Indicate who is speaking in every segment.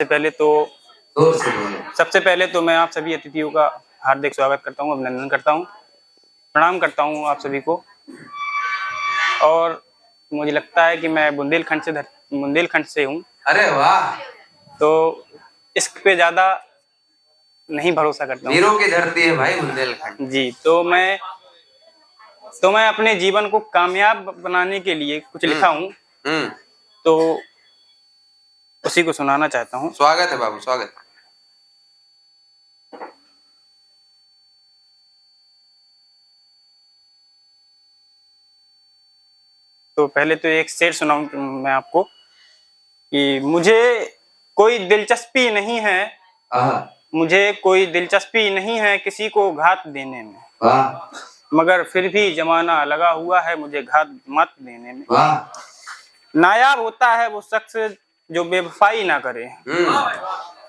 Speaker 1: सबसे पहले तो मैं आप सभी अतिथियों का हार्दिक स्वागत करता हूं, अभिनंदन करता हूं, प्रणाम करता हूं आप सभी को। और मुझे लगता है कि मैं बुंदेलखंड से हूं।
Speaker 2: अरे वाह!
Speaker 1: तो इस पे ज्यादा नहीं भरोसा करता हूं।
Speaker 2: वीरों की धरती है भाई बुंदेलखंड।
Speaker 1: जी, तो मैं अपने जीवन को कामयाब बनाने के लिए कुछ लिखा हूं, तो उसी को सुनाना चाहता हूं।
Speaker 2: स्वागत है बाबू, स्वागत है।
Speaker 1: तो पहले तो एक शेर सुनाऊं मैं आपको कि मुझे कोई दिलचस्पी नहीं है किसी को घात देने में, मगर फिर भी जमाना लगा हुआ है मुझे घात मत देने में। नायाब होता है वो शख्स जो बेवफाई ना करे,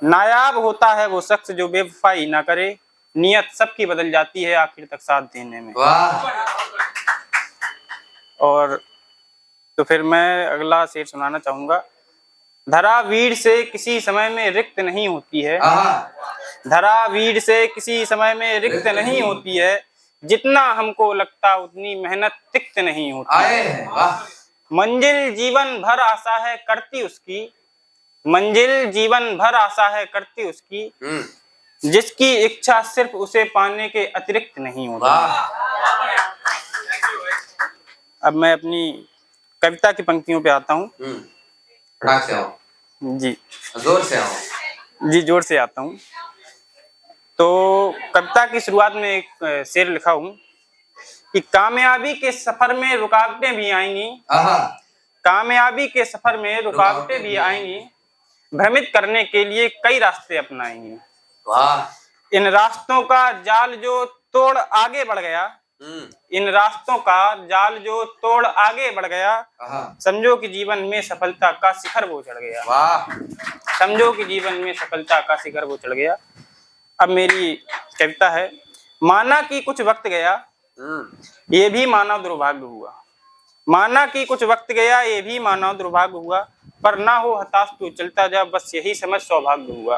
Speaker 1: नायाब होता है वो शख्स जो बेवफाई ना करे, नियत सबकी बदल जाती है आखिर तक साथ देने में। और तो फिर मैं अगला शेर सुनाना चाहूंगा। धरा वीर से किसी समय में रिक्त नहीं होती है, धरा वीर से किसी समय में रिक्त नहीं होती है, जितना हमको लगता उतनी मेहनत तिक्त नहीं होती है। मंजिल जीवन भर आशा है करती उसकी, मंजिल जीवन भर आशा है करती उसकी, जिसकी इच्छा सिर्फ उसे पाने के अतिरिक्त नहीं होती। अब मैं अपनी कविता की पंक्तियों पे आता हूँ। जी,
Speaker 2: जोर से आओ।
Speaker 1: जी, जोर से आता हूँ। तो कविता की शुरुआत में एक शेर लिखा हूँ कि कामयाबी के सफर में रुकावटें भी आएंगी, कामयाबी के सफर में रुकावटें भी आएंगी, भ्रमित करने के लिए कई रास्ते अपनाएंगे। इन रास्तों का जाल जो तोड़ आगे बढ़ गया, इन रास्तों का जाल जो तोड़ आगे बढ़ गया, समझो कि जीवन में सफलता का शिखर वो चढ़ गया। समझो कि जीवन में सफलता का शिखर वो चढ़ गया। अब मेरी कविता है। माना कि कुछ वक्त गया, ये भी मानव दुर्भाग्य हुआ, माना कि कुछ वक्त गया ये भी मानव दुर्भाग्य हुआ, पर ना हो हताश तू चलता जा बस यही समझ सौभाग्य हुआ।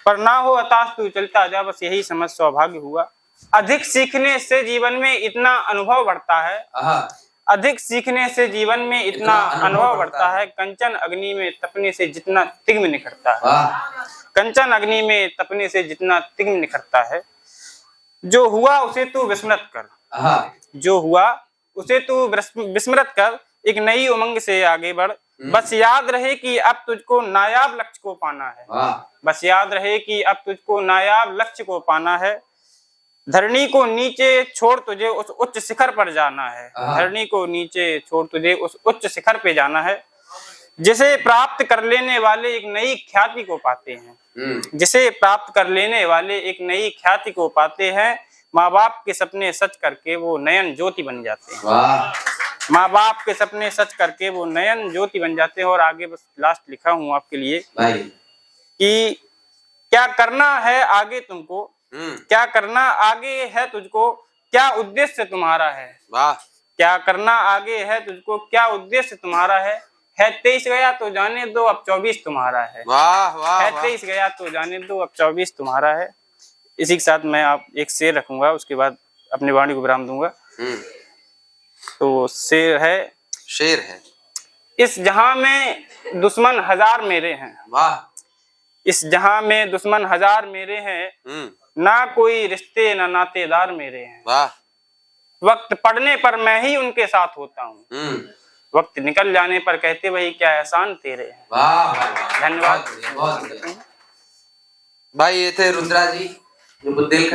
Speaker 1: पर ना हो हताश तू चलता जा बस यही समझ सौभाग्य हुआ। अधिक सीखने से जीवन में इतना अनुभव बढ़ता है, अधिक सीखने से जीवन में इतना अनुभव बढ़ता है, कंचन अग्नि में तपने से जितना तिग्म निखरता है, कंचन अग्नि में तपने से जितना तिग्म निखरता है। जो हुआ उसे तू विस्मृत कर, जो हुआ उसे तू विस्मृत कर, एक नई उमंग से आगे बढ़, बस याद रहे कि अब तुझको नायाब लक्ष्य को पाना है, बस याद रहे कि अब तुझको नायाब लक्ष्य को पाना है। धरनी को नीचे छोड़ तुझे उस उच्च शिखर पर जाना है, धरनी को नीचे छोड़ तुझे उस उच्च शिखर पे जाना है, जिसे प्राप्त कर लेने वाले एक नई ख्याति को पाते हैं, जिसे प्राप्त कर लेने वाले एक नई ख्याति को पाते हैं। माँ बाप के सपने सच करके वो नयन ज्योति बन जाते हैं, माँ बाप के सपने सच करके वो नयन ज्योति बन जाते हैं। और आगे बस लास्ट लिखा हूँ आपके लिए कि क्या करना है आगे तुमको, क्या करना आगे है तुझको, क्या उद्देश्य तुम्हारा है, क्या करना आगे है तुझको, क्या उद्देश्य तुम्हारा है 23 गया तो जाने दो अब 24 तुम्हारा है, है 23 गया तो जाने दो अब 24 तुम्हारा है। इसी के साथ मैं आप एक शेर रखूंगा, उसके बाद अपनी वाणी को विराम दूंगा। तो शेर है, इस जहां में दुश्मन हजार मेरे हैं, इस जहां में दुश्मन हजार मेरे हैं, ना कोई रिश्ते ना नातेदार मेरे हैं, वक्त पड़ने पर मैं ही उनके साथ होता हूँ, वक्त निकल जाने पर कहते वही क्या एहसान तेरे हैं। धन्यवाद
Speaker 2: भाई। ये थे रुद्रा जी जो बुंदेलखंड